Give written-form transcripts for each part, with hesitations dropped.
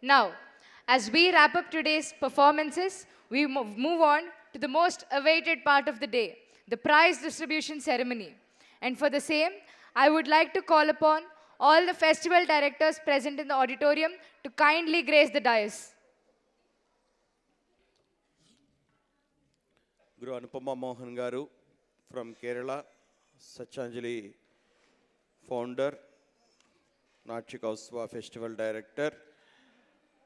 Now, as we wrap up today's performances, we move on to the most awaited part of the day, the prize distribution ceremony. And for the same, I would like to call upon all the festival directors present in the auditorium to kindly grace the dais. Guru Anupama Mohan Garu from Kerala, Sachanjali founder, Natchikausva festival director,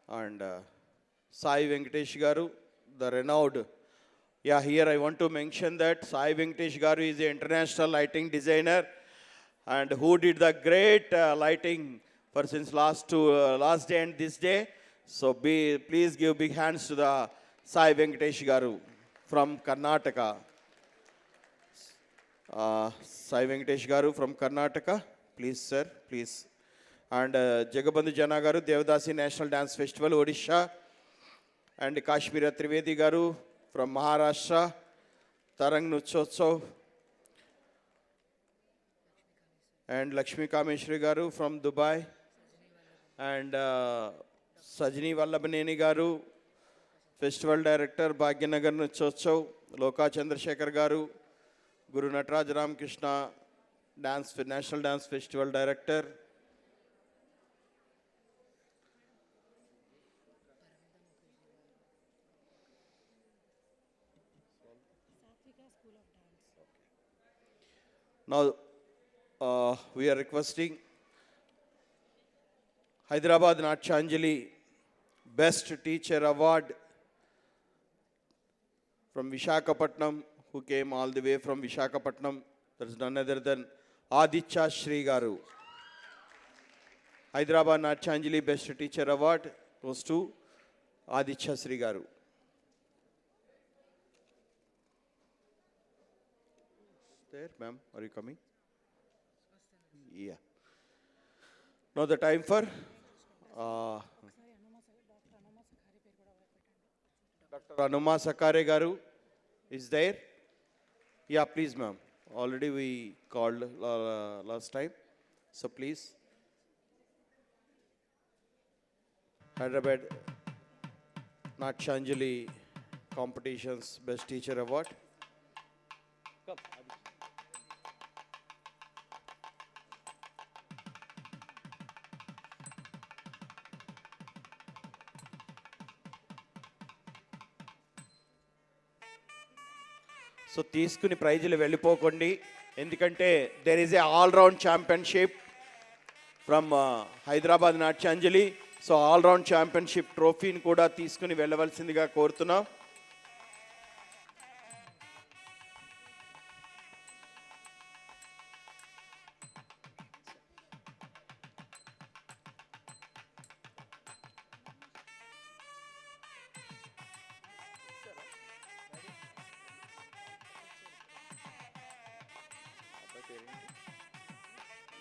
and Sai Venkatesh Garu, the renowned. Yeah, here I want to mention that Sai Venkatesh Garu is the international lighting designer and who did the great lighting for since last day and this day. So please give big hands to the Sai Venkatesh Garu from Karnataka. Sai Venkatesh Garu from Karnataka, please sir, please. And Jagabandhu Jana Garu, Devdasi National Dance Festival, Odisha. And Kashmira Trivedi Garu from Maharashtra, Tarang Nuchotsav. And Lakshmi Kameshwari Garu from Dubai. And Sajini Vallabhaneni Garu, Festival Director, Bhagyanagar Nuchotsav. Loka Chandrasekhar Garu, Guru Nataraj Ramakrishna, National Dance Festival Director. Now, we are requesting Hyderabad Natchanjali Best Teacher Award from Vishakhapatnam, who came all the way from Vishakhapatnam. There is none other than Aditya Shri Garu. Hyderabad Natchanjali Best Teacher Award goes to Aditya Shri Garu. There, ma'am, are you coming? Yeah. Now the time for Dr. Anuma Sakare Garu is there. Yeah, please, ma'am. Already we called last time. So please. Hyderabad Natchanjali Competitions Best Teacher Award. Come. So తీసుకుని ప్రైజులు వెళ్ళిపోకండి ఎందుకంటే there is a all round championship from Hyderabad Natyanjali so all round championship ట్రోఫీని కూడా తీసుకుని వెళ్ళవలసిందిగా కోరుతున్నాం.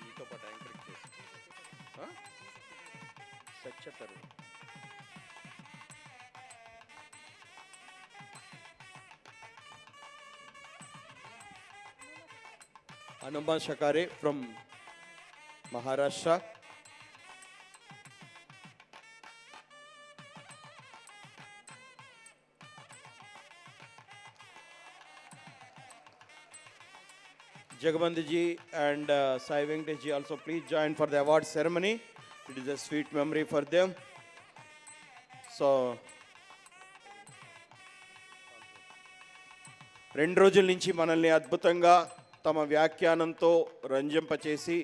మీతో పాటు యాంకరింగ్ చేసి సచ్చతరు Anuma Sakare from Maharashtra. Jagabandhu ji and Sai Venkatesh ji also please join for the award ceremony. It is a sweet memory for them. So, 2 రోజుల నుంచి మనల్ని అద్భుతంగా తమ వ్యాఖ్యానంతో రంజింపచేసి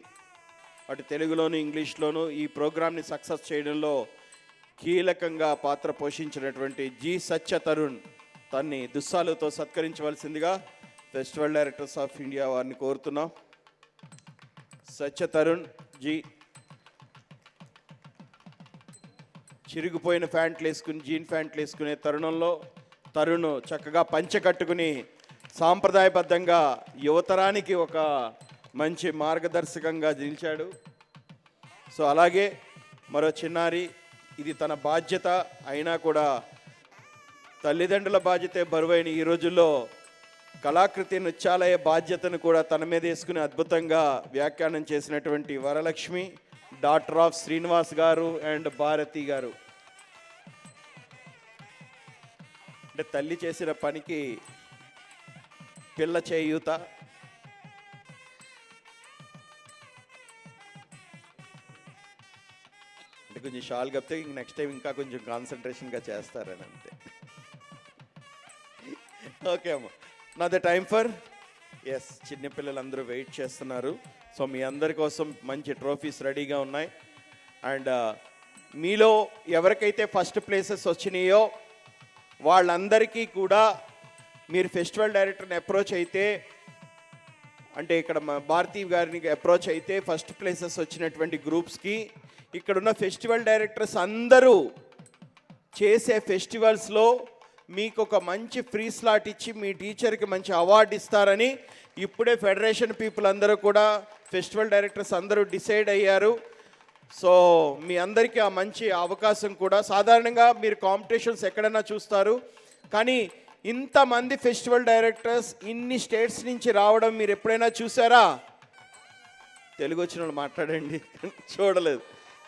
అటు తెలుగులోను ఇంగ్లీష్లోను ఈ ప్రోగ్రామ్ని సక్సెస్ చేయడంలో కీలకంగా పాత్ర పోషించినటువంటి జి సత్య తరుణ్ తన్ని దుస్సాలతో సత్కరించవలసిందిగా ఫెస్టివల్ డైరెక్టర్స్ ఆఫ్ ఇండియా వారిని కోరుతున్నాం. సత్య తరుణ్ జీ చిరిగిపోయిన ప్యాంట్లు వేసుకుని జీన్ ప్యాంట్లు వేసుకునే తరుణంలో తరుణ్ చక్కగా పంచె కట్టుకుని సాంప్రదాయబద్ధంగా యువతరానికి ఒక మంచి మార్గదర్శకంగా నిలిచాడు. సో అలాగే మరో చిన్నారి ఇది తన బాధ్యత అయినా కూడా తల్లిదండ్రుల బాధ్యతే బరువైన ఈ రోజుల్లో కళాకృతి నృత్యాలయ బాధ్యతను కూడా తన మీద వేసుకుని అద్భుతంగా వ్యాఖ్యానం చేసినటువంటి వరలక్ష్మి డాక్టర్ ఆఫ్ శ్రీనివాస్ గారు అండ్ భారతి గారు అంటే తల్లి చేసిన పనికి పిల్ల చేయూత. అంటే కొంచెం షాల్ కప్తే నెక్స్ట్ టైం ఇంకా కొంచెం కాన్సన్ట్రేషన్గా చేస్తారని అంతే. ఓకే అమ్మ, నా ద టైమ్ ఫర్ ఎస్. చిన్నపిల్లలందరూ వెయిట్ చేస్తున్నారు. సో మీ అందరి కోసం మంచి ట్రోఫీస్ రెడీగా ఉన్నాయి. అండ్ మీలో ఎవరికైతే ఫస్ట్ ప్లేసెస్ వచ్చినాయో వాళ్ళందరికీ కూడా మీరు ఫెస్టివల్ డైరెక్టర్ని అప్రోచ్ అయితే, అంటే ఇక్కడ మా భారతీ గారిని అప్రోచ్ అయితే ఫస్ట్ ప్లేసెస్ వచ్చినటువంటి గ్రూప్స్కి ఇక్కడున్న ఫెస్టివల్ డైరెక్టర్స్ అందరూ చేసే ఫెస్టివల్స్లో మీకు ఒక మంచి ఫ్రీ స్లాట్ ఇచ్చి మీ టీచర్కి మంచి అవార్డు ఇస్తారని ఇప్పుడే ఫెడరేషన్ పీపుల్ అందరూ కూడా ఫెస్టివల్ డైరెక్టర్స్ అందరూ డిసైడ్ అయ్యారు. సో మీ అందరికీ ఆ మంచి అవకాశం కూడా. సాధారణంగా మీరు కాంపిటీషన్స్ ఎక్కడైనా చూస్తారు, కానీ ఇంతమంది ఫెస్టివల్ డైరెక్టర్స్ ఇన్ని స్టేట్స్ నుంచి రావడం మీరు ఎప్పుడైనా చూసారా? తెలుగు వచ్చిన వాళ్ళు మాట్లాడండి. చూడలేదు.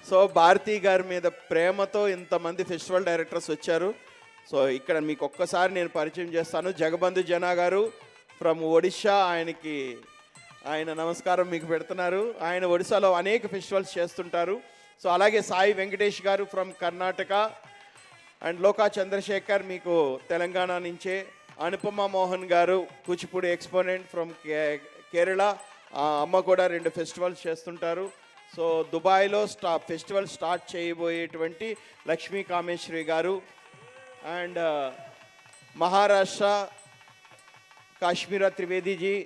సో భారతీ గారి మీద ప్రేమతో ఇంతమంది ఫెస్టివల్ డైరెక్టర్స్ వచ్చారు. సో ఇక్కడ మీకు ఒక్కసారి నేను పరిచయం చేస్తాను. జగబంధు జనా గారు ఫ్రమ్ ఒడిషా, ఆయన నమస్కారం మీకు పెడుతున్నారు. ఆయన ఒడిశాలో అనేక ఫెస్టివల్స్ చేస్తుంటారు. సో అలాగే సాయి వెంకటేష్ గారు ఫ్రమ్ కర్ణాటక, అండ్ లోకా చంద్రశేఖర్ మీకు తెలంగాణ నుంచే, అనుపమ మోహన్ గారు కూచిపూడి ఎక్స్పోనెంట్ ఫ్రమ్ కేరళ, అమ్మ కూడా 2 ఫెస్టివల్స్ చేస్తుంటారు. సో దుబాయ్లో ఫెస్టివల్ స్టార్ట్ చేయబోయేటువంటి లక్ష్మీ కామేశ్వరి గారు, అండ్ మహారాష్ట్ర కాశ్మీరా త్రివేదీజీ,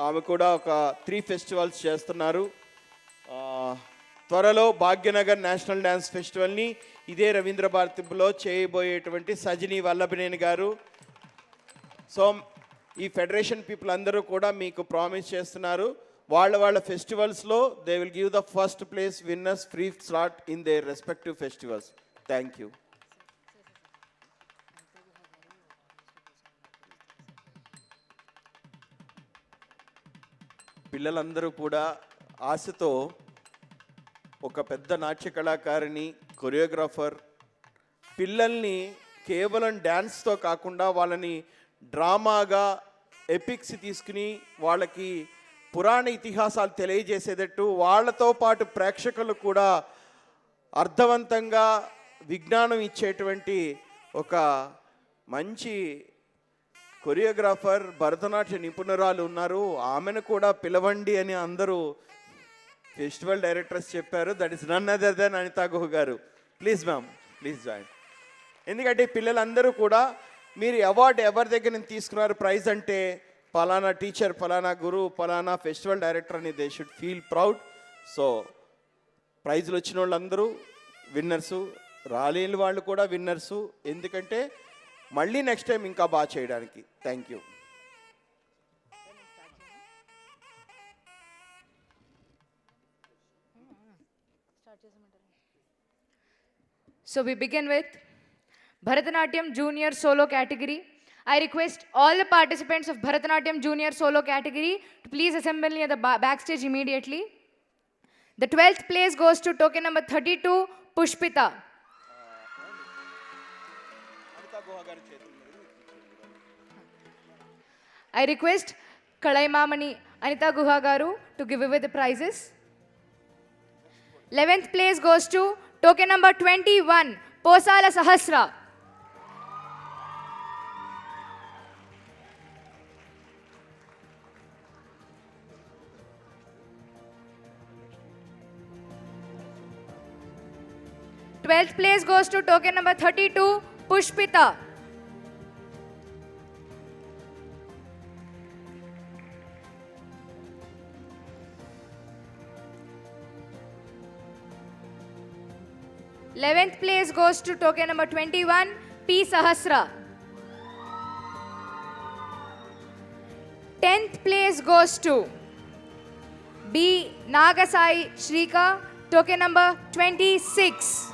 ఆమె కూడా ఒక 3 ఫెస్టివల్స్ చేస్తున్నారు. త్వరలో భాగ్యనగర్ నేషనల్ డ్యాన్స్ ఫెస్టివల్ని ఇదే రవీంద్ర భారతిలో చేయబోయేటువంటి సజిని వల్లభనేని గారు. సో ఈ ఫెడరేషన్ పీపుల్ అందరూ కూడా మీకు ప్రామిస్ చేస్తున్నారు, వాళ్ళ ఫెస్టివల్స్లో they will give the first place winners free slot in their respective festivals. Thank you. పిల్లలందరూ కూడా ఆశతో ఒక పెద్ద నాట్య కళాకారిణి, కొరియోగ్రాఫర్, పిల్లల్ని కేవలం డ్యాన్స్తో కాకుండా వాళ్ళని డ్రామాగా ఎపిక్స్ తీసుకుని వాళ్ళకి పురాణ ఇతిహాసాలు తెలియజేసేటట్టు, వాళ్ళతో పాటు ప్రేక్షకులు కూడా అర్థవంతంగా విజ్ఞానం ఇచ్చేటువంటి ఒక మంచి కొరియోగ్రాఫర్, భరతనాట్య నిపుణురాలు ఉన్నారు. ఆమెను కూడా పిలవండి అని అందరూ ఫెస్టివల్ డైరెక్టర్స్ చెప్పారు. That is none other than Anitha Guha గారు. Please ma'am, please join. ఎందుకంటే పిల్లలందరూ కూడా మీరు అవార్డు ఎవరి దగ్గర నుంచి తీసుకున్నారు ప్రైజ్ అంటే పలానా టీచర్, పలానా గురువు, పలానా ఫెస్టివల్ డైరెక్టర్ అని they should feel proud. So ప్రైజులు వచ్చిన వాళ్ళందరూ విన్నర్సు, రాలేని వాళ్ళు కూడా విన్నర్సు. ఎందుకంటే మళ్ళీ నెక్స్ట్ టైం ఇంకా బాగా చేయడానికి. Thank you. So we begin with Bharatanatyam Junior Solo category. I request all the participants of Bharatanatyam Junior Solo category to please assemble near the backstage immediately. The 12th place goes to token number 32, Pushpita. I request Kalaimamani Anita Guha Garu to give away the prizes. 11th place goes to token number 21, Posala Sahasra. Twelfth place goes to token number 32, Pushpita. Eleventh place goes to token number 21, P. Sahasra. 10th place goes to B. Nagasai Shrika, token number 26.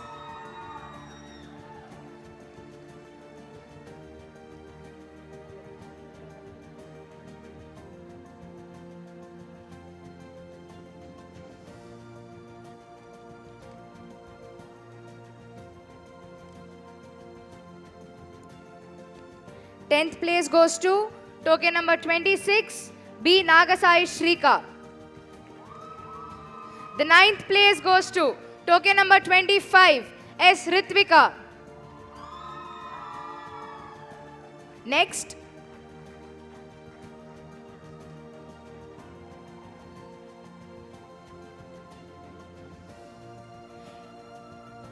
10th place goes to token number 26, B. Nagasai Shrika. The 9th place goes to token number 25, S. Ritvika. Next,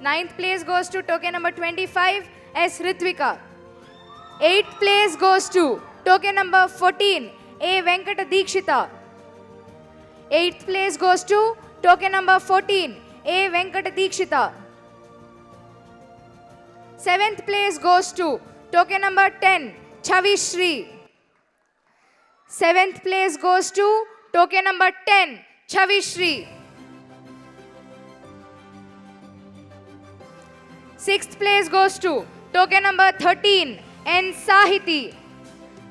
ninth place goes to token number 25, S. Ritvika. 8th place goes to token number 14, A. Venkata Dikshita. 8th place goes to token number 14, A. Venkata Dikshita. 7th place goes to token number 10, Chavi Shri. 7th place goes to token number 10, Chavi Shri. 6th place goes to token number 13, N. Sahiti.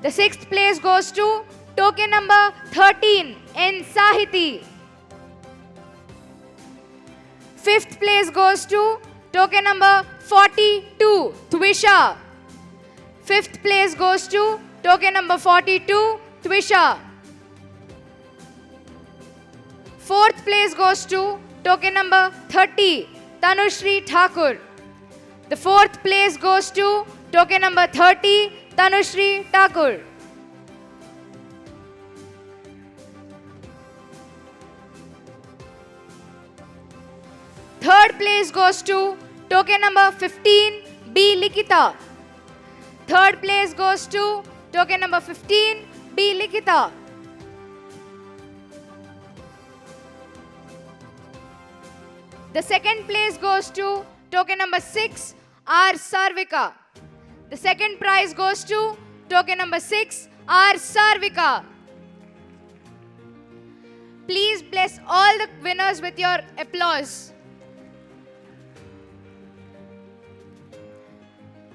The 6th place goes to token number 13, N. Sahiti. 5th place goes to token number 42, Twisha. 5th place goes to token number 42, Twisha. 4th place goes to token number 30, Tanushri Thakur. The 4th place goes to token number 30, Tanushri Thakur. Third place goes to token number 15, B. Likita. Third place goes to token number 15, B. Likita. The second place goes to token number 6, R. Sarvika. The second prize goes to token number 6, R. Sarvika. Please bless all the winners with your applause.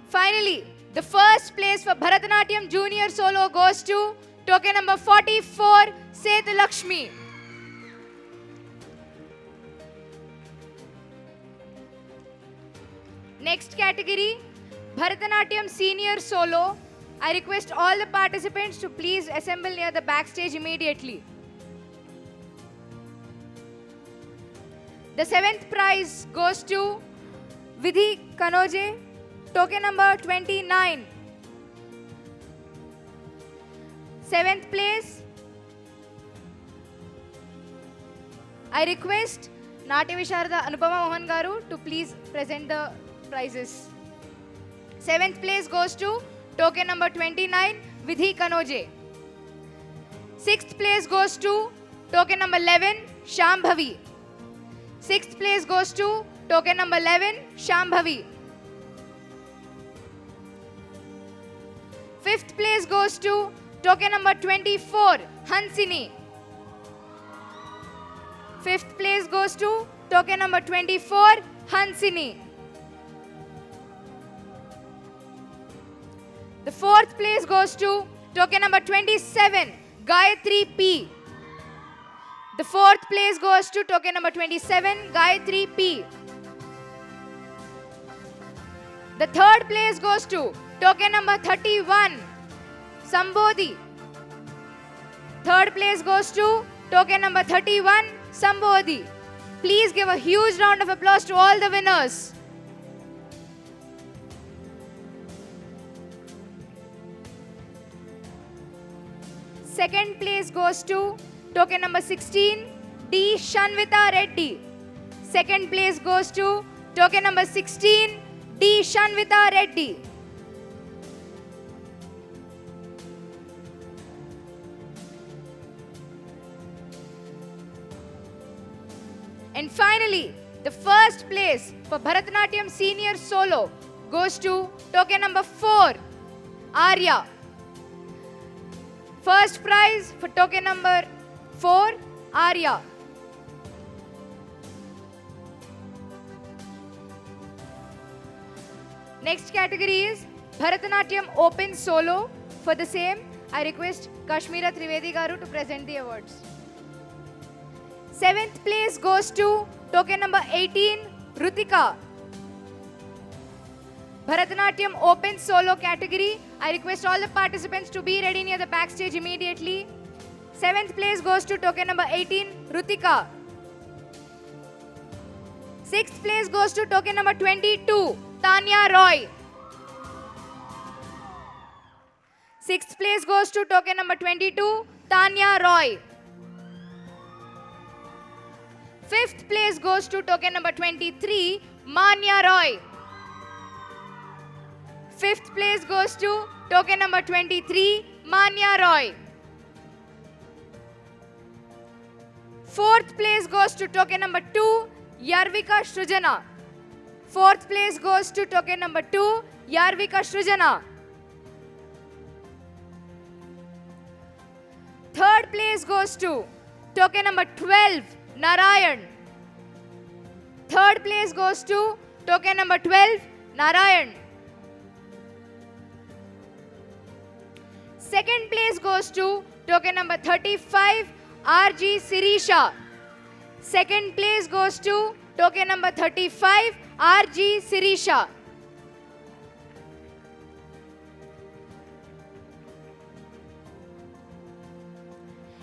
Finally, the first place for Bharatanatyam Junior Solo goes to token number 44, Setu Lakshmi. Next category, Bharatanatyam Senior Solo. I request all the participants to please assemble near the backstage immediately. The 7th prize goes to Vidhi Kanoje, token number 29. 7th place, I request Natya Visharada Anupama Mohan Garu to please present the prizes. 7th place goes to token number 29, Vidhi Kanoje. 6th place goes to token number 11, Shambhavi. 6th place goes to token number 11, Shambhavi. 5th place goes to token number 24, Hansini. 5th place goes to token number 24, Hansini. The 4th place goes to token number 27, Gayatri P. The 4th place goes to token number 27, Gayatri P. The 3rd place goes to token number 31, Sambodhi. 3rd place goes to token number 31, Sambodhi. Please give a huge round of applause to all the winners. Second place goes to token number 16, D. Shanvita Reddy. Second place goes to token number 16, D. Shanvita Reddy. And finally, the first place for Bharatanatyam Senior Solo goes to token number 4, Arya. First prize for token number 4, Arya. Next category is Bharatanatyam Open Solo. For the same, I request Kashmira Trivedi Garu to present the awards. 7th place goes to token number 18, Rutika. Bharatanatyam Open Solo category. I request all the participants to be ready near the backstage immediately. 7th place goes to token number 18, Rutika. 6th place goes to token number 22, Tanya Roy. 6th place goes to token number 22, Tanya Roy. 5th place goes to token number 23, Manya Roy. 5th place goes to token number 23, Manya Roy. 4th place goes to token number 2, Yarvika Shrujana. 4th place goes to token number 2, Yarvika Shrujana. 3rd place goes to token number 12, Narayan. 3rd place goes to token number 12, Narayan. 2nd place goes to token number 35, RG Sirisha. 2nd place goes to token number 35, RG Sirisha.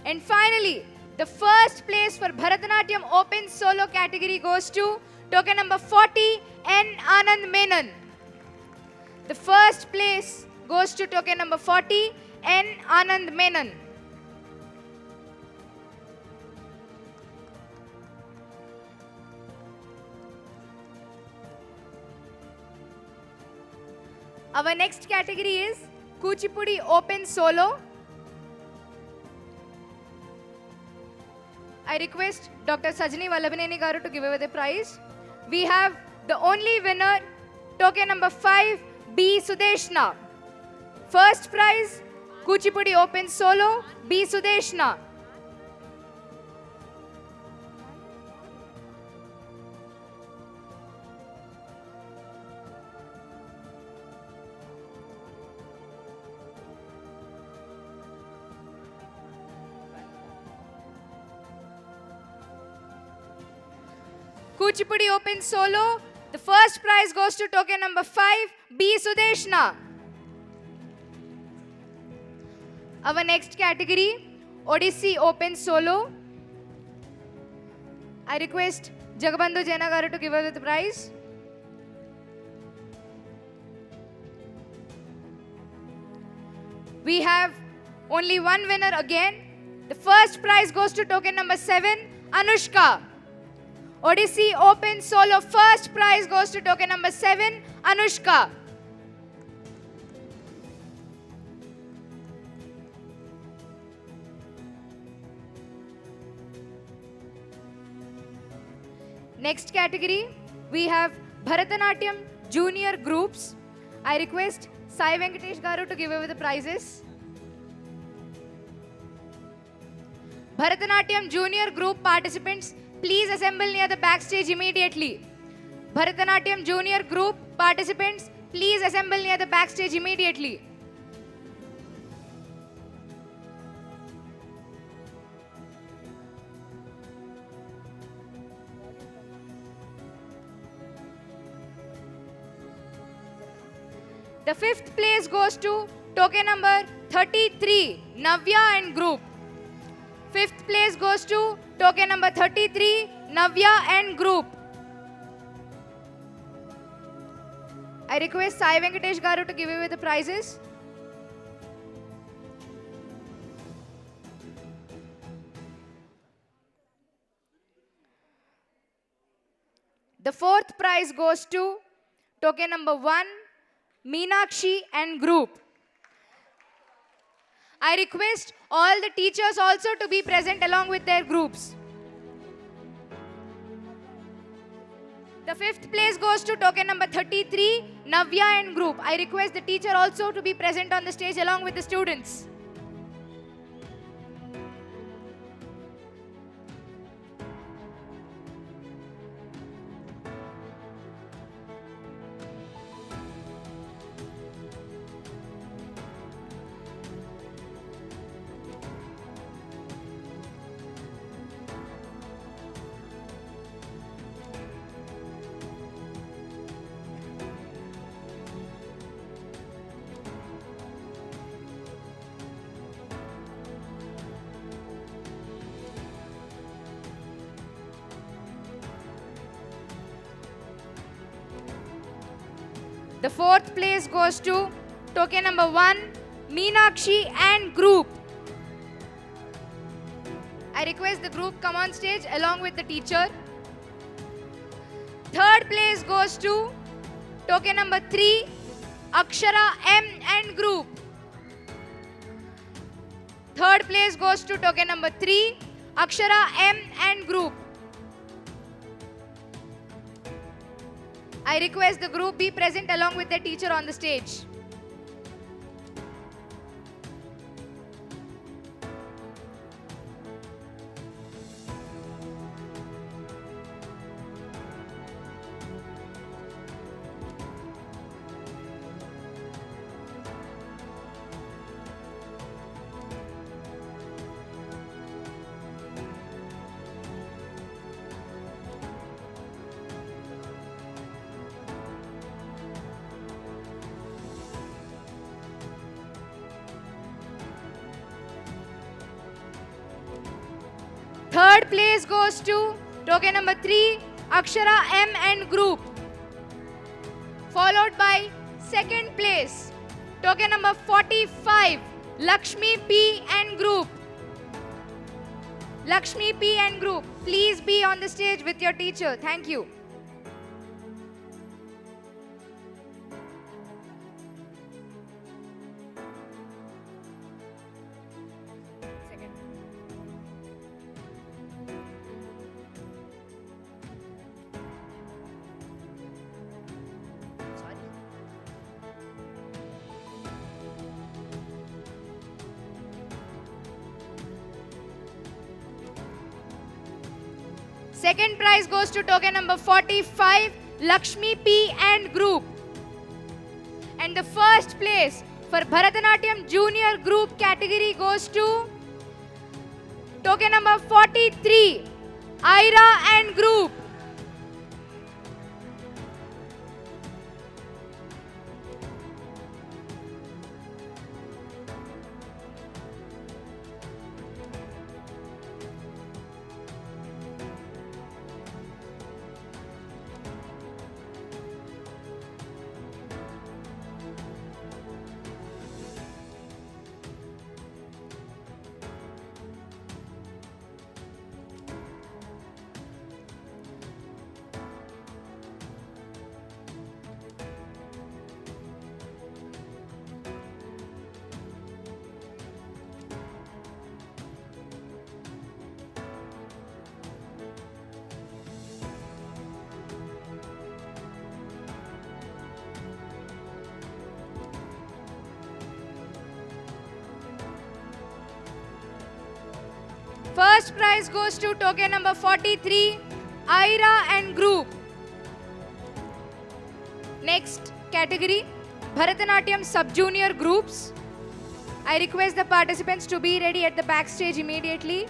And finally, the first place for Bharatanatyam Open Solo category goes to token number 40, N. Anand Menon. The first place goes to token number 40, N. Anand Menon. Our next category is Kuchipudi Open Solo. I request Dr. Sajani Vallabhaneni Garu to give away the prize. We have the only winner, token number 5, B. Sudeshna. First prize, Kuchipudi Open Solo, B. Sudeshna. Kuchipudi Open Solo. The first prize goes to token number 5, B. Sudeshna. Our next category, Odissi Open Solo. I request Jagabandhu Jaina Garu to give us the prize. We have only one winner again. The first prize goes to token number 7, Anushka. Odissi Open Solo first prize goes to token number 7, Anushka. Next category, we have Bharatanatyam Junior Groups. I request Sai Venkatesh Garu to give away the prizes. Bharatanatyam Junior Group participants, please assemble near the backstage immediately. Bharatanatyam Junior Group participants, please assemble near the backstage immediately. The fifth place goes to token number 33, Navya and Group. Fifth place goes to token number 33, Navya and Group. I request Sai Venkatesh Garu to give away the prizes. The fourth prize goes to token number 1, Meenakshi and Group. I request all the teachers also to be present along with their groups. The fifth place goes to token number 33, Navya and Group. I request the teacher also to be present on the stage along with the students. The fourth place goes to token number 1, Meenakshi and group. I request the group come on stage along with the teacher. Third place goes to token number 3, Akshara M and group. Third place goes to token number 3, Akshara M and group. I request the group be present along with their teacher on the stage. Third place goes to token number 3, Akshara M and group. Followed by second place, token number 45, Lakshmi P and group. Lakshmi P and group, please be on the stage with your teacher. Thank you. Second prize goes to token number 45, Lakshmi P and group. And the first place for Bharatanatyam Junior group category goes to token number 43, Aira and group. First prize goes to token number 43, Aira and group. Next category, Bharatanatyam sub-junior groups. I request the participants to be ready at the backstage immediately.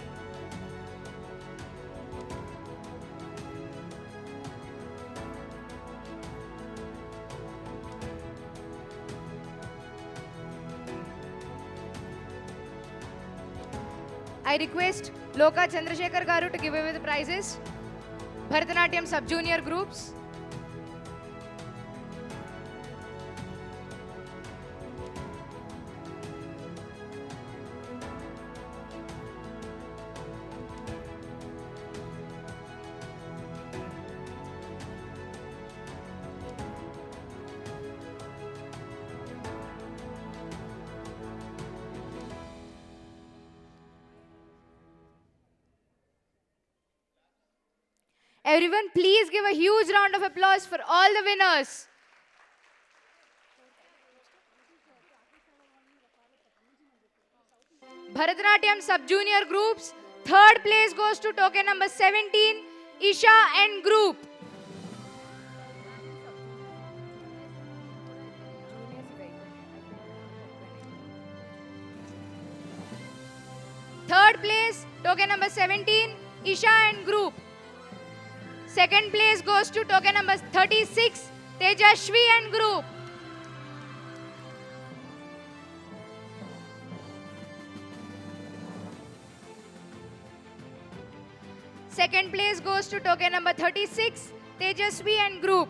I request Loka Chandrasekhar Garu to give away the prizes. Bharatanatyam sub-junior groups. Everyone, please give a huge round of applause for all the winners. Bharatanatyam sub-junior groups, third place goes to token number 17, Isha and group. Third place, token number 17, Isha and group. Second place goes to token number 36, Tejashvi and group. Second place goes to token number 36, Tejasvi and group.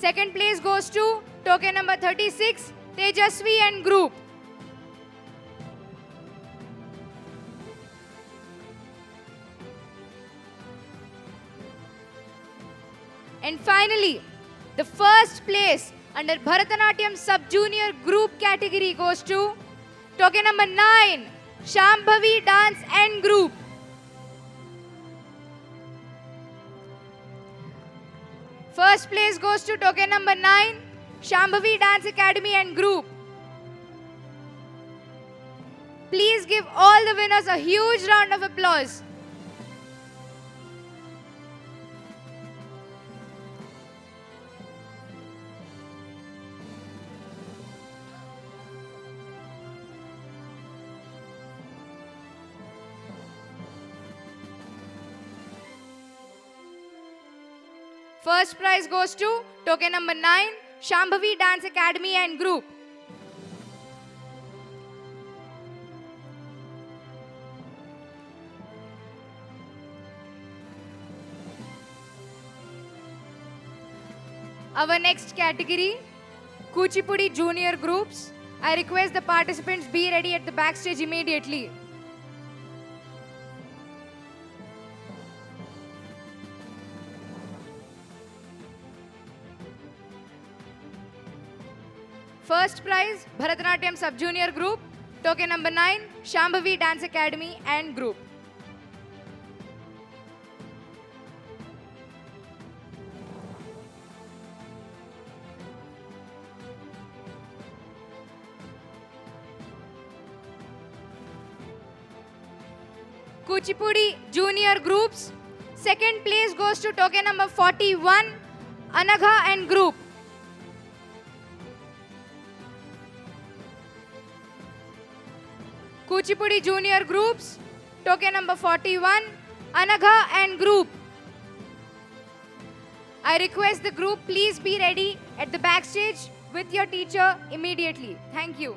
Second place goes to token number 36, Tejasvi and group. And finally, the first place under Bharatanatyam Sub-Junior Group category goes to token number 9, Shambhavi Dance and Group. First place goes to token number 9, Shambhavi Dance Academy and Group. Please give all the winners a huge round of applause. First prize goes to token number 9, Shambhavi Dance Academy and Group. Our next category, Kuchipudi Junior Groups. I request the participants be ready at the backstage immediately. First prize, Bharatanatyam Sub-Junior Group, token number 9, Shambhavi Dance Academy and Group. Kuchipudi Junior Groups, second place goes to token number 41, Anagha and Group. Kuchipudi Junior Groups, token number 41, Anagha and Group. I request the group please be ready at the backstage with your teacher immediately. Thank you.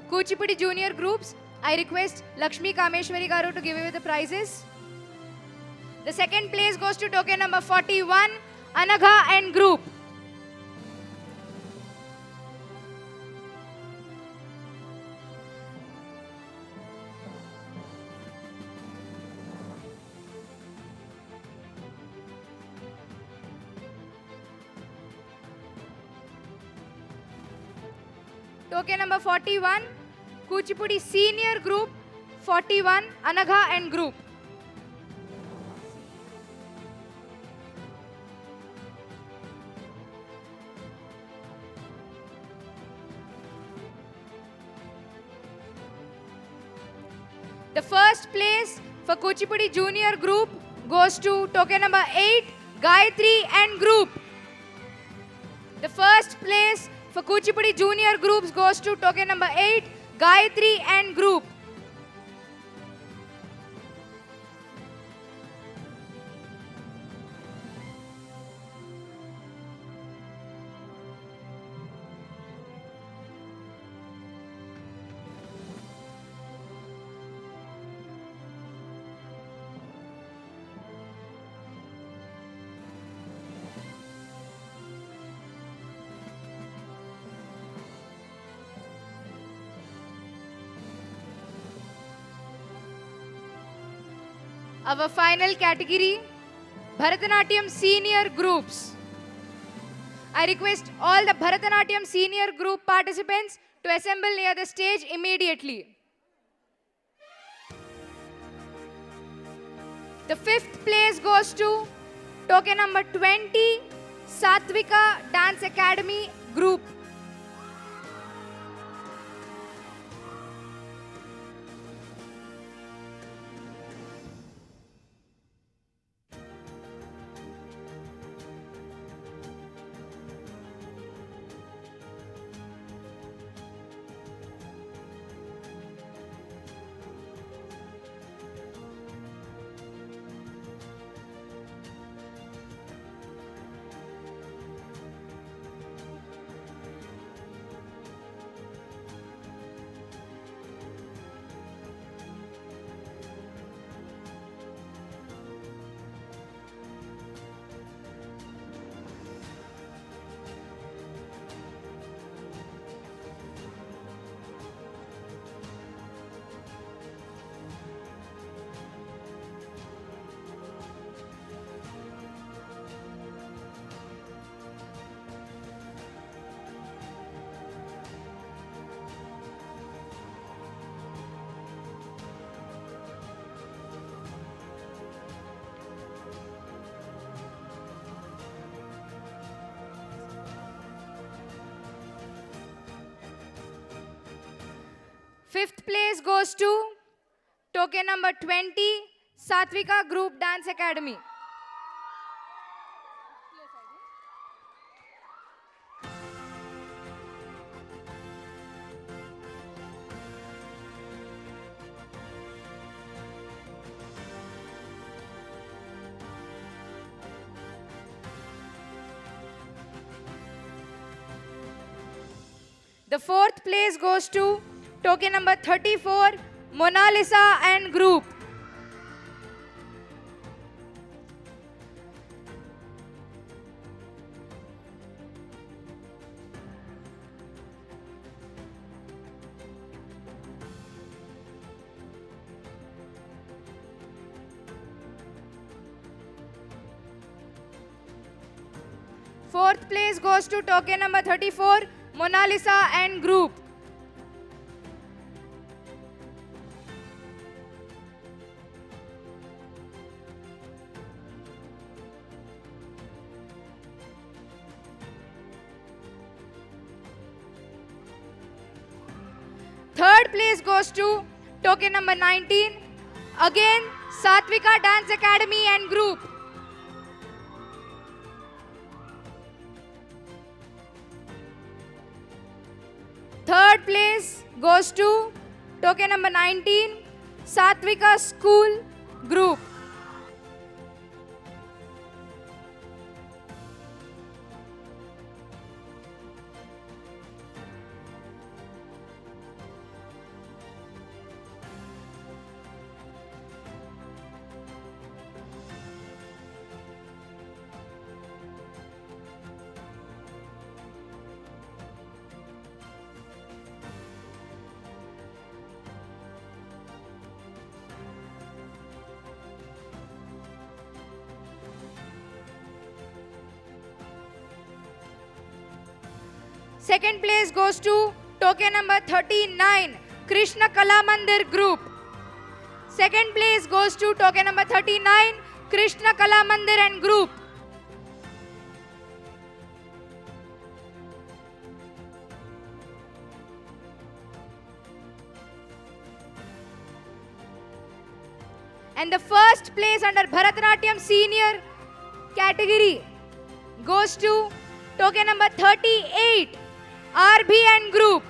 Kuchipudi Junior Groups, I request Lakshmi Kameshwari Garu to give away the prizes. The second place goes to token number 41, Anagha and Group. Token number 41, Kuchipudi Senior Group, 41, Anagha and Group. The first place for Kuchipudi Junior Group goes to token number 8, Gayatri and Group. The first place for Kuchipudi Junior Groups goes to token number 8, Gayatri and Group. Our final category, Bharatanatyam Senior Groups. I request all the Bharatanatyam Senior Group participants to assemble near the stage immediately. The fifth place goes to token number 20, Satvika Dance Academy Group. Fifth place goes to token number 20, Satvika Group Dance Academy. The fourth place goes to token number 34, Mona Lisa and Group. Fourth place goes to token number 34, Mona Lisa and Group. Third place goes to token number 19, again Satvika Dance Academy and Group. Third place goes to token number 19, Satvika School Group. Second place goes to token number 39, Krishna Kala Mandir Group. Second place goes to token number 39, Krishna Kala Mandir and Group. And the first place under Bharatanatyam Senior category goes to token number 38, RB and Group.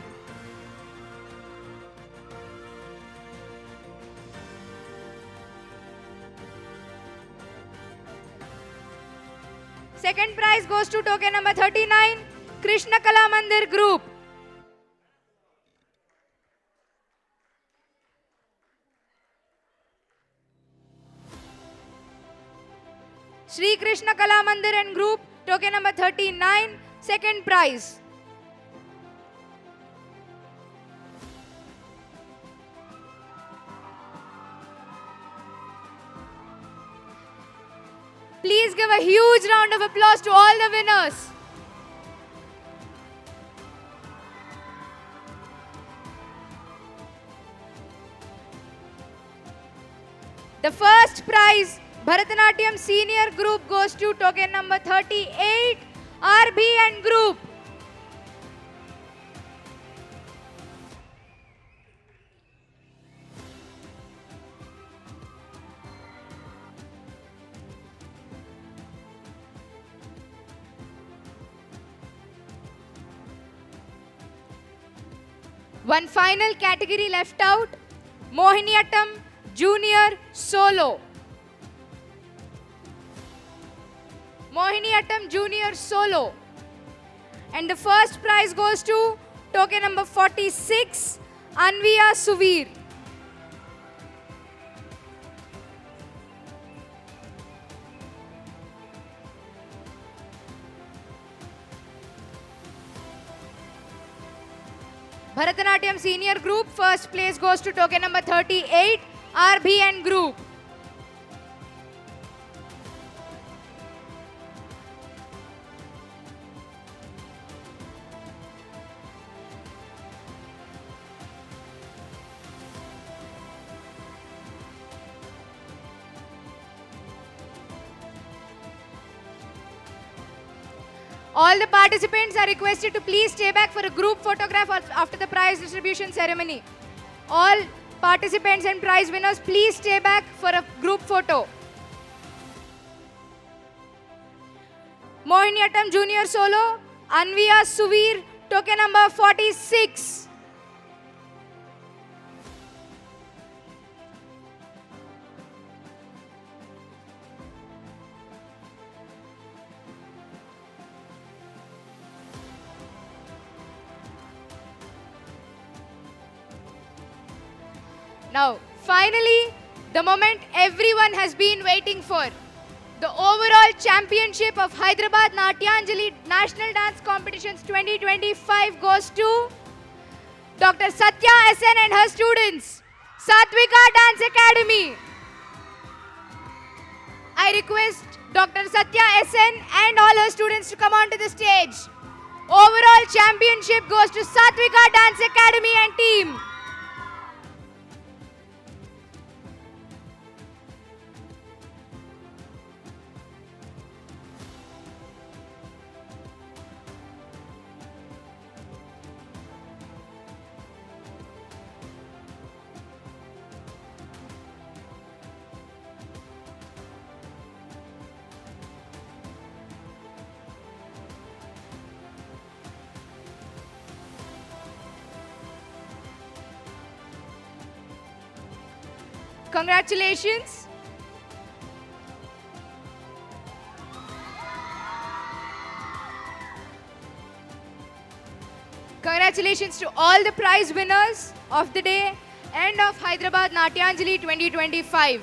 Second prize goes to token number 39, Krishna Kala Mandir Group. Sri Krishna Kala Mandir and Group, token number 39, second prize. Please give a huge round of applause to all the winners. The first prize, Bharatanatyam Senior Group, goes to token number 38, RB and Group. One final category left out, Mohiniyattam Junior Solo. Mohiniyattam Junior Solo. And the first prize goes to token number 46, Anviya Suvir. Bharatanatyam Senior Group, first place goes to token number 38, RB and Group. All the participants are requested to please stay back for a group photograph after the prize distribution ceremony. All participants and prize winners, please stay back for a group photo. Mohiniyattam Junior Solo, Anviya Suvir, token number 46. Now, finally, the moment everyone has been waiting for. The overall championship of Hyderabad Natyanjali National Dance Competitions 2025 goes to Dr. Satya SN and her students, Satvika Dance Academy. I request Dr. Satya SN and all her students to come onto the stage. Overall championship goes to Satvika Dance Academy and team. Congratulations. Congratulations to all the prize winners of the day and of Hyderabad Natyanjali 2025.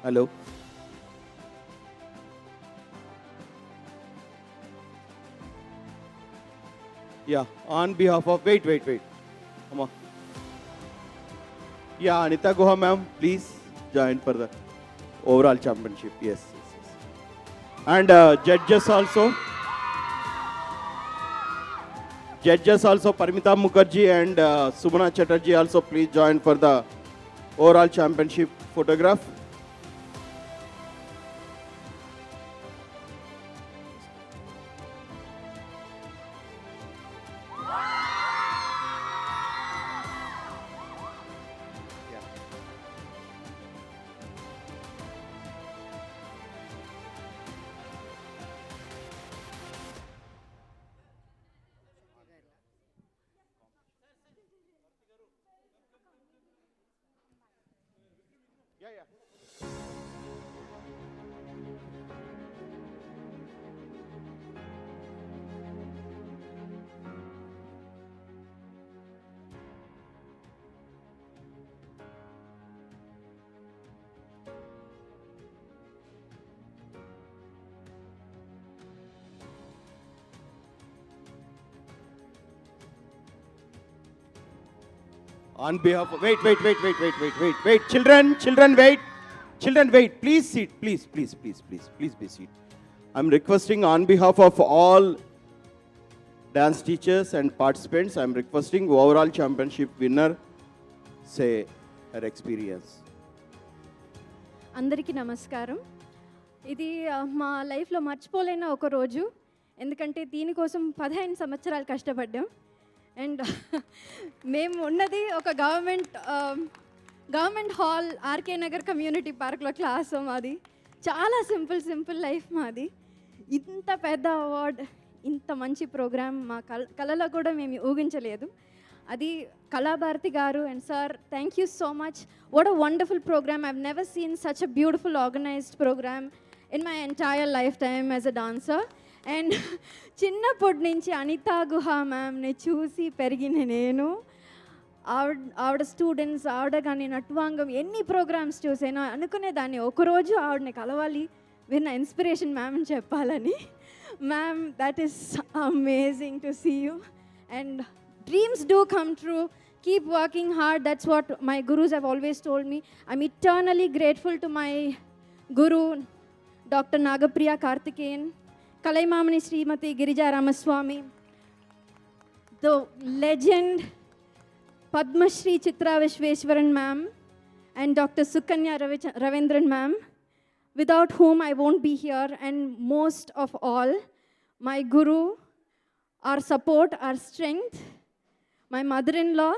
Hello. Yeah, on behalf of, wait. Come on. Yeah, Anita Guha ma'am, please join for the overall championship. Yes. And judges also. Judges also, Parimita Mukherjee and Sumana Chatterjee also please join for the overall championship photograph. On behalf of, wait. Children, wait. Please sit. Please be seated. I'm requesting on behalf of all dance teachers and participants, I'm requesting overall championship winner say her experience. అందరికీ నమస్కారం. ఇది మా లైఫ్లో మర్చిపోలేని ఒక రోజు, ఎందుకంటే దీనికోసం 15 సంవత్సరాలు కష్టపడ్డాం. అండ్ మేము ఉన్నది ఒక government hall RK Nagar community పార్క్లో క్లాస్. మాది చాలా సింపుల్ లైఫ్ మాది. ఇంత పెద్ద అవార్డ్, ఇంత మంచి ప్రోగ్రామ్ మా కళలో కూడా మేము ఊహించలేదు. అది కళాభారతి గారు and sir, thank you so much. What a wonderful programme. I've never seen such a beautiful organised programme in my entire life time as a dancer. And చిన్నప్పటి నుంచి అనితా గుహ మ్యామ్ని చూసి పెరిగిన నేను, ఆవిడ స్టూడెంట్స్, ఆవిడ కానీ నట్వాంగం ఎన్ని ప్రోగ్రామ్స్ చూసానో అనుకునేదాన్ని ఒకరోజు ఆవిడని కలవాలి, విన్న ఇన్స్పిరేషన్ మ్యామ్ అని చెప్పాలని. Ma'am, that is amazing to see you. And dreams do come true. keep working hard. That's what my gurus have always told me. I'm eternally grateful to my guru, Dr. Nagapriya Karthikeyan, Kalaimamani Srimati Girija Ramaswamy, the legend Padma Shri Chitra Vishweshwaran ma'am, and Dr. Sukanya Ravindran ma'am, without whom I won't be here. And most of all, my guru, our support, our strength, my mother-in-law,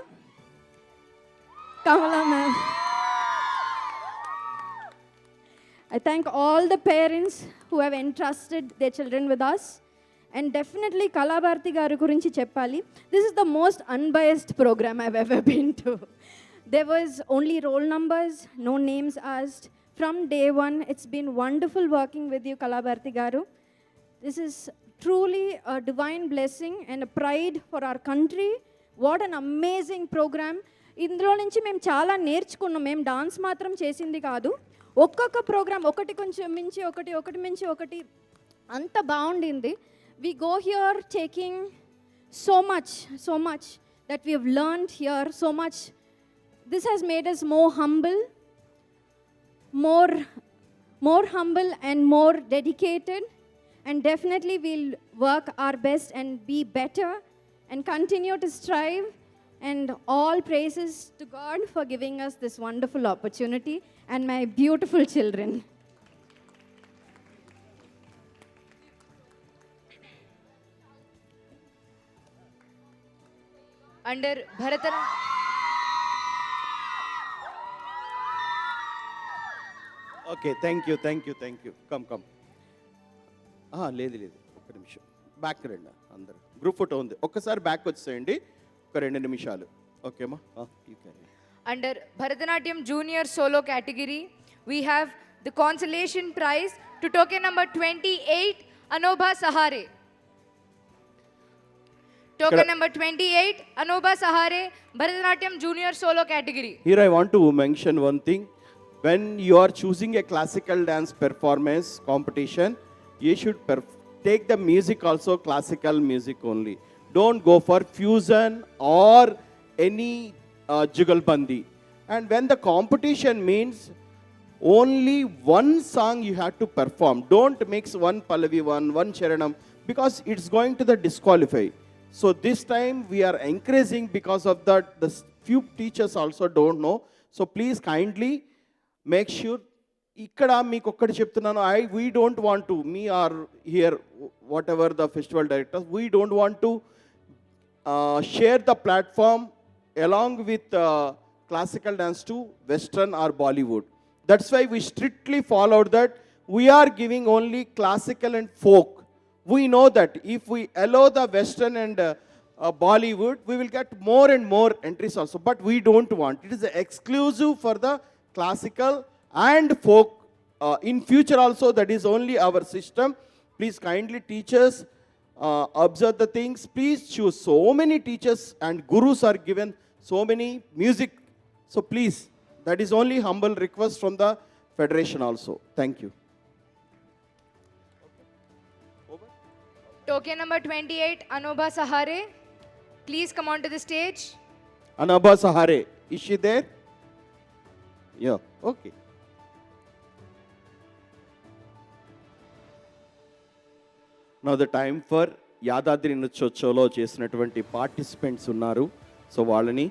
Kamala ma'am. I thank all the parents who have entrusted their children with us. And definitely Kalabharti garu gurinchi cheppali. This is the most unbiased program I've ever been to. There was only roll numbers, no names asked. From day one, it's been wonderful working with you, Kalabharti garu. This is truly a divine blessing and a pride for our country. What an amazing program. ఇందులో నుంచి మేము చాలా నేర్చుకున్నాం. మేము dance మాత్రం చేసింది కాదు, ఒక్కొక్క ప్రోగ్రామ్ ఒకటి కొంచెం మించి ఒకటి, ఒకటి మించి ఒకటి, అంత బాగుండింది. We go here taking so much that we have learned here, so much. This has made us more humble and more dedicated, and definitely we'll work our best and be better and continue to strive. And all praises to God for giving us this wonderful opportunity and my beautiful children. Under Bharatanatyam. Okay, thank you. Come లేదు ఒక్క నిమిషం, back రండి అందరు. Group photo ఉంది, ఒక్కసారి back వచ్చేయండి, ఒక 2 నిమిషాలు. ఓకేమా? Under Bharatanatyam Junior Solo category, we have the consolation prize to token number 28, Anobha Sahare. Token number 28, Anobha Sahare, Bharatanatyam Junior Solo category. Here I want to mention one thing. When you are choosing a classical dance performance competition, you should take the music also classical music only. Don't go for fusion or any jugalbandi. And when the competition means only one song you have to perform. Don't mix one Pallavi, one Charanam, because it's going to the disqualify. So this time we are encouraging, because of that the few teachers also don't know. So please kindly make sure. ఇక్కడ మీకు ఒక్కటి చెప్తున్నాను, we don't want to, me or here whatever the festival directors, we don't want to share the platform along with classical dance to Western or Bollywood. That's why we strictly followed that we are giving only classical and folk. We know that if we allow the Western and Bollywood, we will get more and more entries also. But we don't want. It is exclusive for the classical and folk. In future also, that is only our system. Please kindly teachers observe the things. Please choose. So many teachers and gurus are given so many music. So please, that is only humble request from the federation also. Thank you. Token number 28, Anobha Sahare. Please come onto the stage. Anobha Sahare, is she there? Yeah, okay. Now the time for Yadadri నృత్యోత్సవంలో చేసినటువంటి participants ఉన్నారు. So వాళ్ళని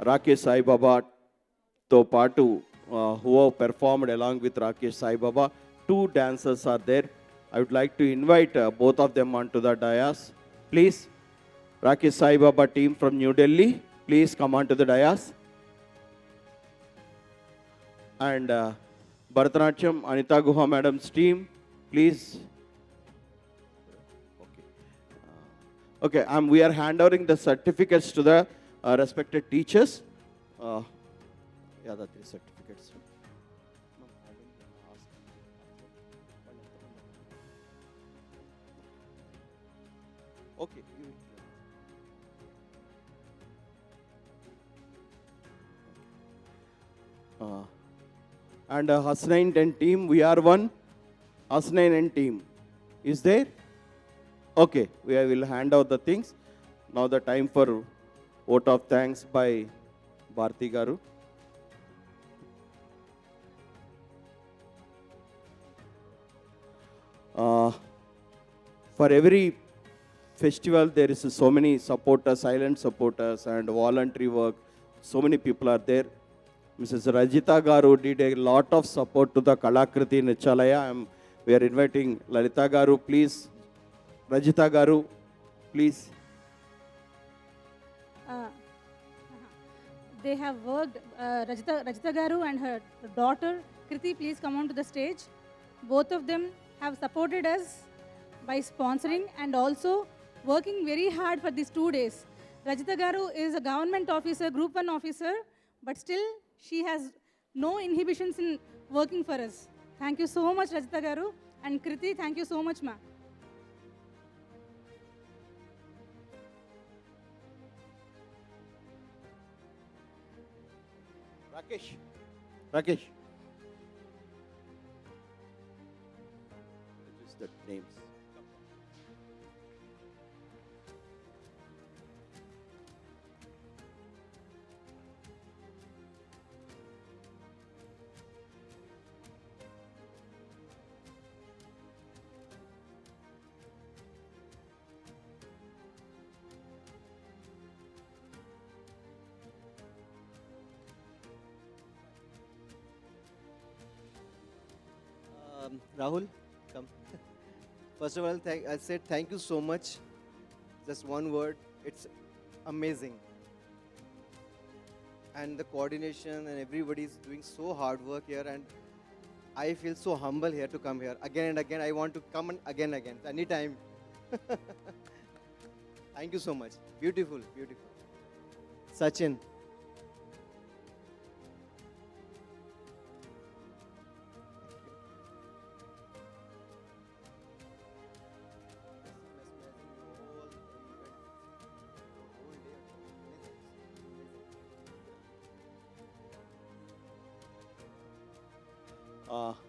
రాకేష్ సాయిబాబాతో పాటు who have performed along with Rakesh Sai Baba, 2 dancers are there. I would like to invite both of them onto the dais. Please, Rakesh Sai Baba team from New Delhi, please come onto the dais. And Bharatanatyam Anita Guha madam's team, please. Okay, we are handing the certificates to the respected teachers. Yeah, that is certificates. Okay. And Hasnain and team, we are one. Hasnain and team is there? Okay, we will hand out the things. Now the time for vote of thanks by Bharti Garu. For every festival, there is so many supporters, silent supporters, and voluntary work. So many people are there. Mrs. Rajita Garu did a lot of support to the Kalakriti Nichalaya. We are inviting Lalita Garu, please. Rajita Garu, please. Uh, they have worked, Rajita Garu and her daughter Kriti, please come on to the stage. Both of them have supported us by sponsoring and also working very hard for these 2 days. Rajita Garu is a government officer, Group 1 officer, but still she has no inhibitions in working for us. Thank you so much, Rajita Garu. And Kriti, thank you so much, ma. Rakesh. What is the names? Rahul, come. First of all, I said thank you so much. Just one word, it's amazing. And the coordination and everybody is doing so hard work here, and I feel so humble here to come here again and again. I want to come and again, anytime. Thank you so much. Beautiful, beautiful. Sachin.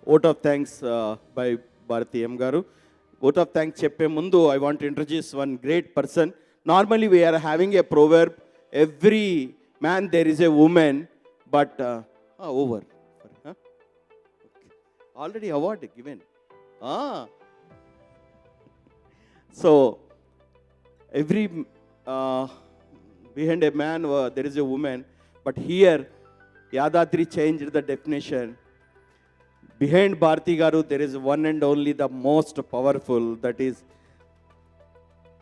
Vote of thanks by Bharati M. Garu. Vote of thanks cheppe mundu, I want to introduce one great person. Normally we are having a proverb, every man there is a woman, but over. Huh? Okay. Already award given. So every behind a man there is a woman, but here Yadadri changed the definition. Behind Bharti Garu, there is one and only the most powerful, that is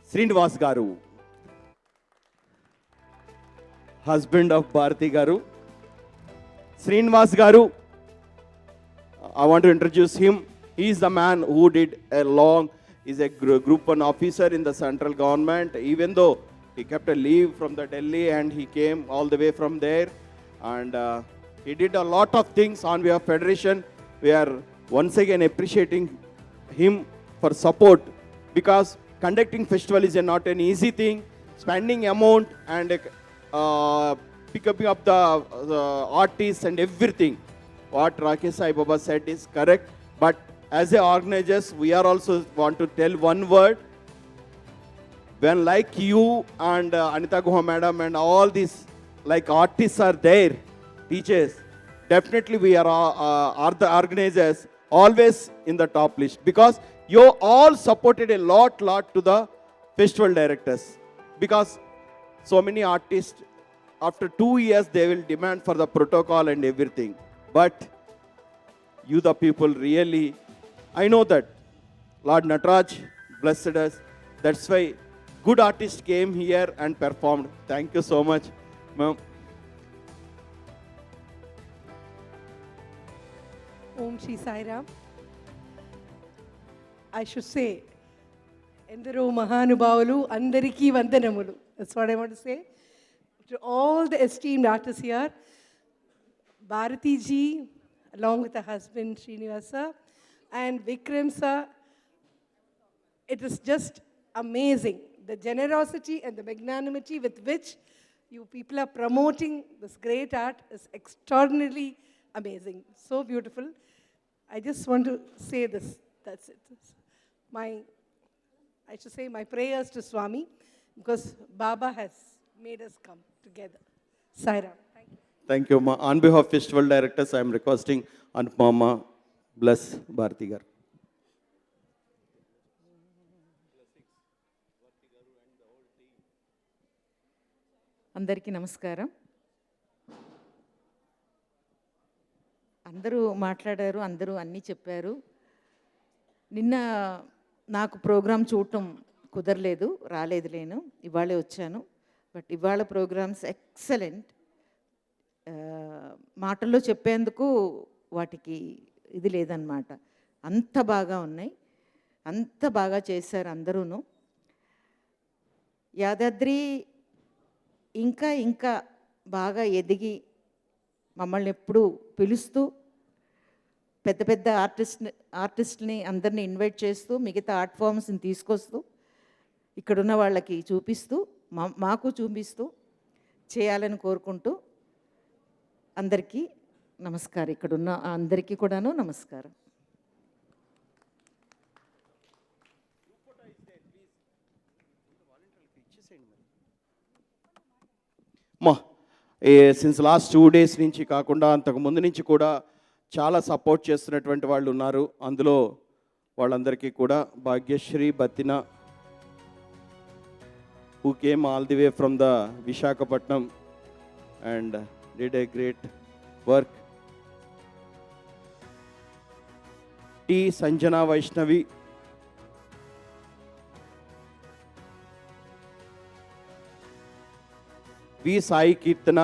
Srinivas Garu, husband of Bharti Garu. Srinivas Garu, I want to introduce him. He is the man who did is a Group 1 officer in the central government, even though he kept a leave from the Delhi and he came all the way from there. And he did a lot of things on behalf of Federation. We are once again appreciating him for support, because conducting festival is not an easy thing. Spending amount and picking up the artists and everything. What Rakesh Sai Baba said is correct. But as a organizers, we are also want to tell one word. When like you and Anita Guha madam and all these like artists are there, teachers, definitely we are the organizers always in the top list, because you all supported a lot to the festival directors, because so many artists after 2 years they will demand for the protocol and everything, but you the people really, I know that Lord Nataraj blessed us, that's why good artists came here and performed. Thank you so much, ma'am. Om Shri Sai Ram. I should say, Endaro Mahanubavalu, Andariki Vandanamulu. That's what I want to say. To all the esteemed artists here, Bharati ji, along with her husband Srinivasa, and Vikram sir, it is just amazing. The generosity and the magnanimity with which you people are promoting this great art is extraordinarily amazing. So beautiful. I just want to say this. That's it. I should say my prayers to Swami, because Baba has made us come together. Saira. Thank you. Thank you అమ్మా. On behalf festival directors I'm requesting Anupama బ్లస్ భారతి గారు. అందరికీ నమస్కారం. అందరూ మాట్లాడారు, అందరూ అన్నీ చెప్పారు. నిన్న నాకు ప్రోగ్రాం చూడటం కుదరలేదు, రాలేదులేను, ఇవాళే వచ్చాను. బట్ ఇవాళ ప్రోగ్రామ్స్ ఎక్సలెంట్. మాటల్లో చెప్పేందుకు వాటికి ఇది లేదన్నమాట. అంత బాగా ఉన్నాయి, అంత బాగా చేశారు అందరూను. యాదాద్రి ఇంకా ఇంకా బాగా ఎదిగి మమ్మల్ని ఎప్పుడూ పిలుస్తూ పెద్ద పెద్ద ఆర్టిస్ట్ని అందరినీ ఇన్వైట్ చేస్తూ మిగతా ఆర్ట్ ఫామ్స్ని తీసుకొస్తూ ఇక్కడున్న వాళ్ళకి చూపిస్తూ మాకు చూపిస్తూ చేయాలని కోరుకుంటూ అందరికీ నమస్కారం. ఇక్కడున్న అందరికీ కూడాను నమస్కారం. మా సిన్స్ లాస్ట్ 2 days నుంచి కాకుండా అంతకు ముందు నుంచి కూడా చాలా సపోర్ట్ చేస్తున్నటువంటి వాళ్ళు ఉన్నారు. అందులో వాళ్ళందరికీ కూడా Bhagyashree బతిన who came all the way from the Visakhapatnam and did a great work. T. Sanjana Vaishnavi, వి సాయి కీర్తన,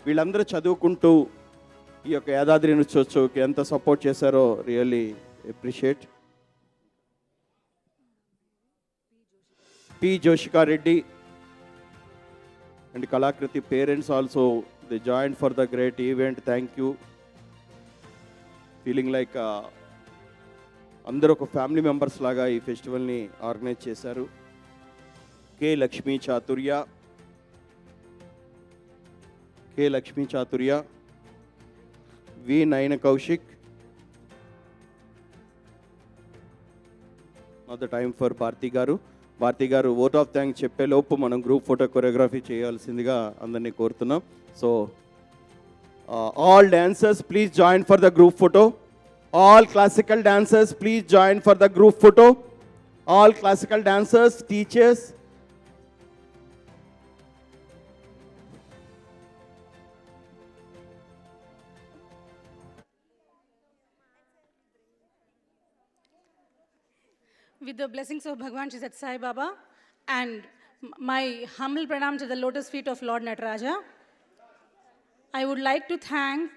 వీళ్ళందరూ చదువుకుంటూ ఈ యొక్క యాదాద్రి నృత్యోత్సవ్కి ఎంత సపోర్ట్ చేశారో really appreciate. P Joshikareddy and Kalakriti parents also they join for the great event. Thank you. Feeling like అందరూ ఒక family members లాగా ఈ ఫెస్టివల్ని ఆర్గనైజ్ చేశారు. K Lakshmi Chathurya, V Nayana Kaushik. Not the time for Bharati garu vote of thanks చెప్పే లోపు మనం గ్రూప్ ఫోటో కొరియోగ్రఫీ చేయాల్సిందిగా అందరినీ కోరుతున్నాం. So all dancers please join for the group photo. All classical dancers please join for the group photo. All classical dancers, teachers. With the blessings of Bhagwan Shri Sathya Sai Baba and my humble pranam to the lotus feet of Lord Nataraja, I would like to thank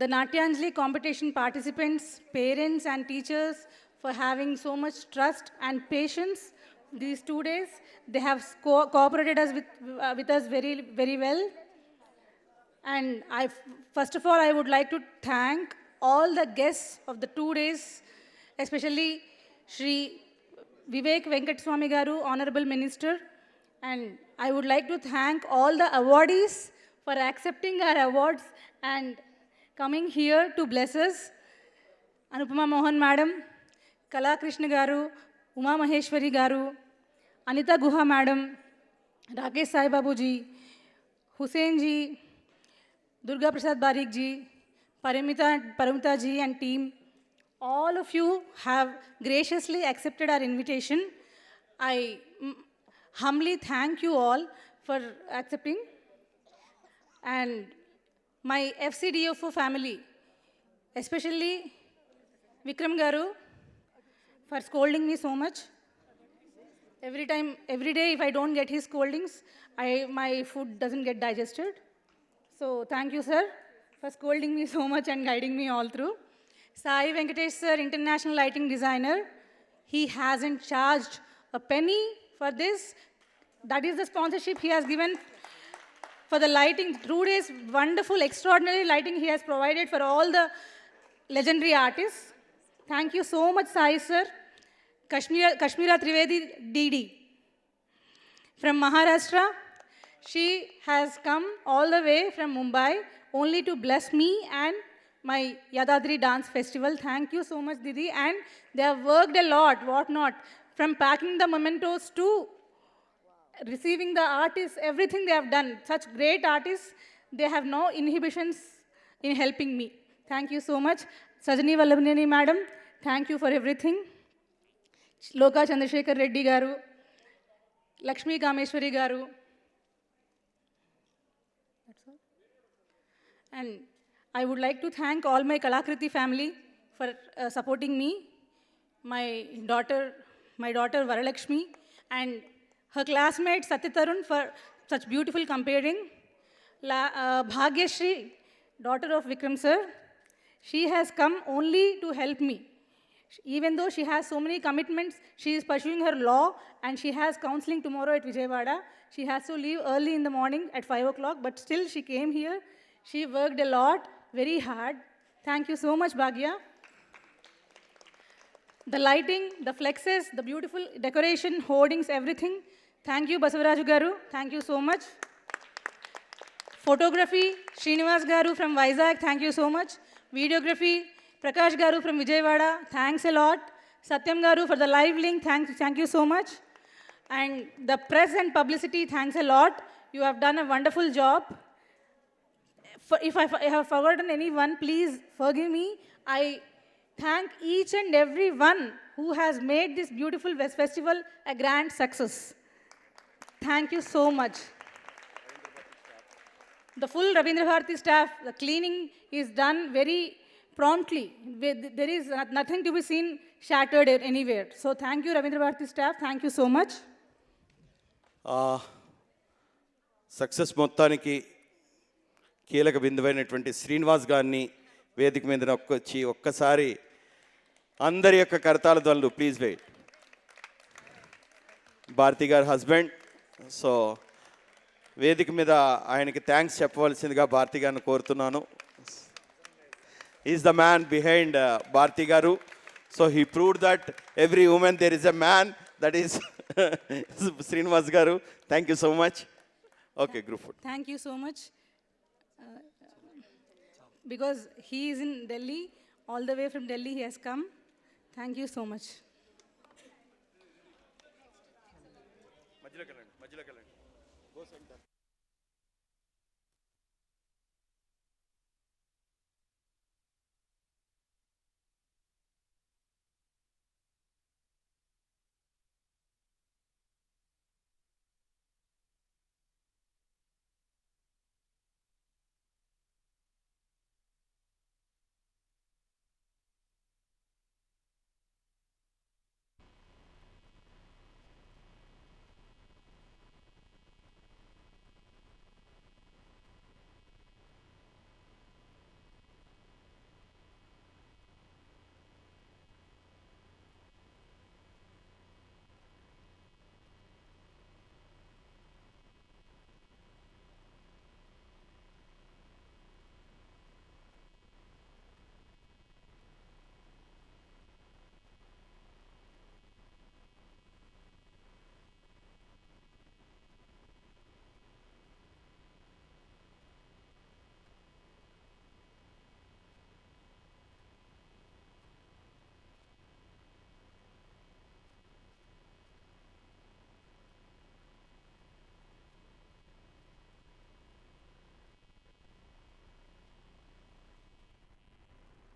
the Natyanjali competition participants, parents and teachers for having so much trust and patience these 2 days. They have cooperated us with us very, very well. And first of all, I would like to thank all the guests of the 2 days, especially Shri Vivek Venkat Swami Garu, Honorable Minister. And I would like to thank all the awardees for accepting our awards and coming here to bless us. Anupama Mohan Madam, Kala Krishna Garu, Uma Maheshwari Garu, Anita Guha Madam, Rakesh Sai Babu Ji, Hussain Ji, Durga Prasad Barik Ji, Paramita Ji and team. All of you have graciously accepted our invitation. I humbly thank you all for accepting. And my FCDFO family, especially Vikram Garu, for scolding me so much. Every day, if I don't get his scoldings, my food doesn't get digested. So thank you, sir, for scolding me so much and guiding me all through. Sai Venkatesh sir, international lighting designer, he hasn't charged a penny for this. That is the sponsorship he has given for the lighting. 2 days, wonderful, extraordinary lighting he has provided for all the legendary artists. Thank you so much, Sai sir. Kashmira Trivedi DD from Maharashtra. She has come all the way from Mumbai only to bless me and my Yadadri Dance Festival. Thank you so much, Didi. And they have worked a lot, what not, from packing the mementos to receiving the artists, everything they have done. Such great artists, they have no inhibitions in helping me. Thank you so much. Sajani Vallabhaneni madam, thank you for everything. Loka Chandrasekhar Reddy garu, Lakshmi Kameshwari garu. That's all. And I would like to thank all my Kalakriti family for supporting me. My daughter Varalakshmi, and her classmate Satyatarun for such beautiful comparing. Bhagyashri, daughter of Vikram sir, she has come only to help me. Even though she has so many commitments, she is pursuing her law and she has counseling tomorrow at Vijayawada. She has to leave early in the morning at 5 o'clock, but still she came here. She worked a lot, very hard. Thank you so much, Bhagya. The lighting, the flexes, the beautiful decoration, hoardings, everything. Thank you, Basavaraju Garu. Thank you so much. Photography, Srinivas Garu from Vizag. Thank you so much. Videography, Prakash Garu from Vijayawada. Thanks a lot. Satyam Garu for the live link. Thank you so much. And the press and publicity, thanks a lot. You have done a wonderful job. If I have forgotten anyone, please forgive me. I thank each and every one who has made this beautiful West Festival a grand success. Thank you so much. The full Ravindra Bharati staff, the cleaning is done very promptly. There is nothing to be seen shattered anywhere. So thank you, Ravindra Bharati staff. Thank you so much. Success మొత్తానికి కీలక బిందువైనటువంటి శ్రీనివాస్ గారిని వేదిక మీద వచ్చి ఒక్కసారి అందరి యొక్క కరతాళ ధ్వనులు ప్లీజ్ వెయిట్. భారతి గారి హస్బెండ్, సో వేదిక మీద ఆయనకి థ్యాంక్స్ చెప్పవలసిందిగా భారతి గారిని కోరుతున్నాను. Is the man behind Bharati garu. So he proved that every woman there is a man, that is Srinivas garu. Thank you so much. Okay, group food. Thank you so much. Because he is in Delhi, all the way from Delhi he has come. Thank you so much. మధ్యలోకి వెళ్ళండి.